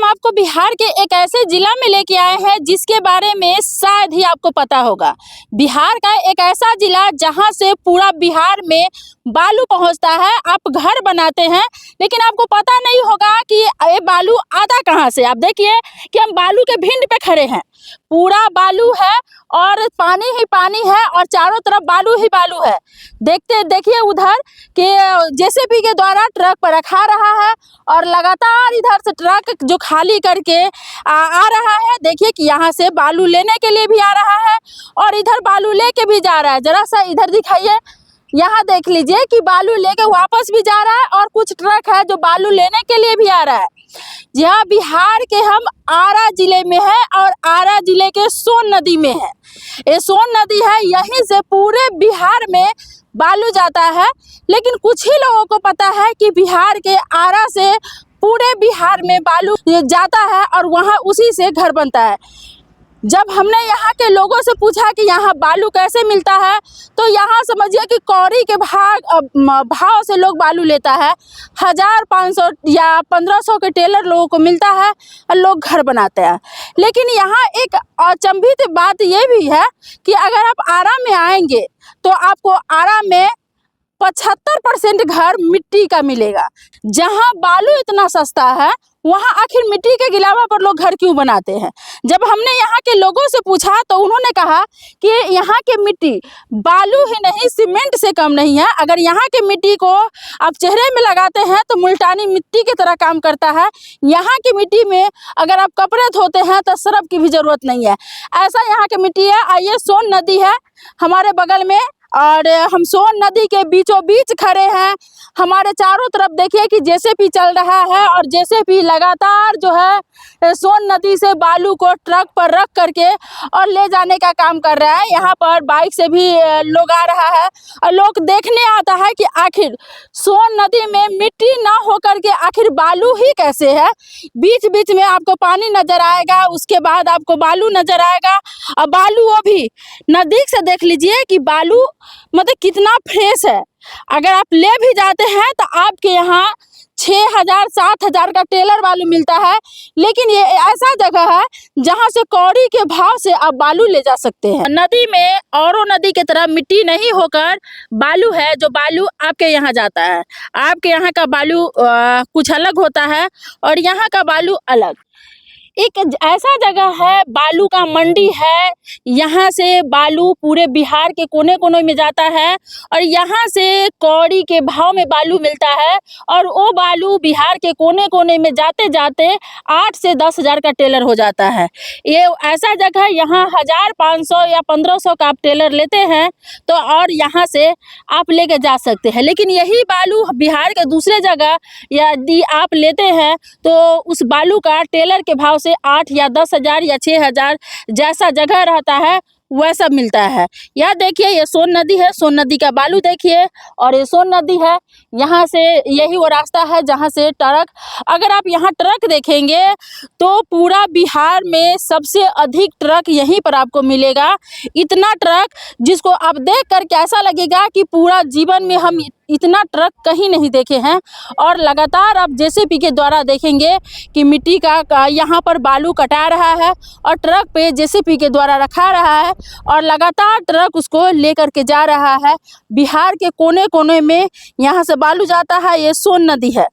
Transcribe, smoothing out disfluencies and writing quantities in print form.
हम आपको बिहार के एक ऐसे जिला में लेके आए हैं जिसके बारे में शायद ही आपको पता होगा। बिहार का एक ऐसा जिला जहां से पूरा बिहार में बालू पहुंचता है। आप घर बनाते हैं लेकिन आपको पता नहीं होगा कि ये बालू आता कहां से। आप देखिए कि हम बालू के भिंड पे खड़े हैं, पूरा बालू है और पानी ही पानी है और चारों तरफ बालू ही बालू है। देखिए उधर कि जेसीबी के द्वारा ट्रक पर रखा रहा है और लगातार इधर से ट्रक जो खाली करके आ रहा है। देखिए कि यहाँ से बालू लेने के लिए भी आ रहा है और इधर बालू लेके भी जा रहा है। जरा सा इधर दिखाइए, यहाँ देख लीजिए कि बालू लेके वापस भी जा रहा है और कुछ ट्रक है जो बालू लेने के लिए भी आ रहा है। यहाँ बिहार के हम आरा जिले में है और आरा जिले के सोन नदी में है। ये सोन नदी है, यहीं से पूरे बिहार में बालू जाता है। लेकिन कुछ ही लोगों को पता है कि बिहार के आरा से पूरे बिहार में बालू जाता है और वहाँ उसी से घर बनता है। जब हमने यहाँ के लोगों से पूछा कि यहाँ बालू कैसे मिलता है, तो यहाँ समझिए कि कौड़ी के भाव से लोग बालू लेता है। 1500 या 1500 के टेलर लोगों को मिलता है और लोग घर बनाते हैं। लेकिन यहाँ एक अचंभित बात ये भी है कि अगर आप आरा में आएंगे तो आपको आरा में 75% घर मिट्टी का मिलेगा। जहाँ बालू इतना सस्ता है वहाँ आखिर मिट्टी के गिलावा पर लोग घर क्यों बनाते हैं। जब हमने यहाँ के लोगों से पूछा तो उन्होंने कहा कि यहाँ के मिट्टी बालू ही नहीं सीमेंट से कम नहीं है। अगर यहाँ के मिट्टी को आप चेहरे में लगाते हैं तो मुल्तानी मिट्टी की तरह काम करता है। यहाँ की मिट्टी में अगर आप कपड़े धोते हैं तो सरफ की भी ज़रूरत नहीं है, ऐसा यहाँ की मिट्टी है। आइए, सोन नदी है हमारे बगल में और हम सोन नदी के बीचों बीच खड़े हैं। हमारे चारों तरफ देखिए कि जेसीबी चल रहा है और जेसीबी लगातार जो है सोन नदी से बालू को ट्रक पर रख करके और ले जाने का काम कर रहा है। यहाँ पर बाइक से भी लोग आ रहा है और लोग देखने आता है कि आखिर सोन नदी में मिट्टी ना होकर के आखिर बालू ही कैसे है। बीच बीच में आपको पानी नजर आएगा, उसके बाद आपको बालू नजर आएगा और बालू वो भी नज़दीक से देख लीजिए कि बालू मतलब कितना फ्रेश है। अगर आप ले भी जाते हैं तो आपके यहाँ 6000 7000 का टेलर बालू मिलता है। लेकिन ये ऐसा जगह है जहाँ से कौड़ी के भाव से आप बालू ले जा सकते हैं। नदी में औरों नदी की तरह मिट्टी नहीं होकर बालू है, जो बालू आपके यहाँ जाता है। आपके यहाँ का बालू कुछ अलग होता है और यहाँ का बालू अलग। एक ऐसा जगह है, बालू का मंडी है। यहाँ से बालू पूरे बिहार के कोने कोने में जाता है और यहाँ से कौड़ी के भाव में बालू मिलता है और वो बालू बिहार के कोने कोने में जाते जाते 8 से 10,000 का टेलर हो जाता है। ये ऐसा जगह, यहाँ 1500 या 1500 का आप टेलर लेते हैं तो और यहाँ से आप लेके जा सकते हैं। लेकिन यही बालू बिहार के दूसरे जगह यदि आप लेते हैं तो उस बालू का टेलर के भाव से 8 या 10,000 या 6,000 जैसा जगह रहता है वैसा मिलता है। यह देखिए, ये सोन नदी है, सोन नदी का बालू देखिए और ये सोन नदी है। यहाँ से यही वो रास्ता है जहाँ से ट्रक, अगर आप यहाँ ट्रक देखेंगे तो पूरा बिहार में सबसे अधिक ट्रक यहीं पर आपको मिलेगा। इतना ट्रक जिसको आप देख कर कैसा लगेगा कि पूरा जीवन में हम इतना ट्रक कहीं नहीं देखे हैं। और लगातार आप जेसीबी के द्वारा देखेंगे कि मिट्टी का यहाँ पर बालू कटा रहा है और ट्रक पे जेसीबी के द्वारा रखा रहा है और लगातार ट्रक उसको लेकर के जा रहा है। बिहार के कोने कोने में यहाँ से बालू जाता है। ये सोन नदी है।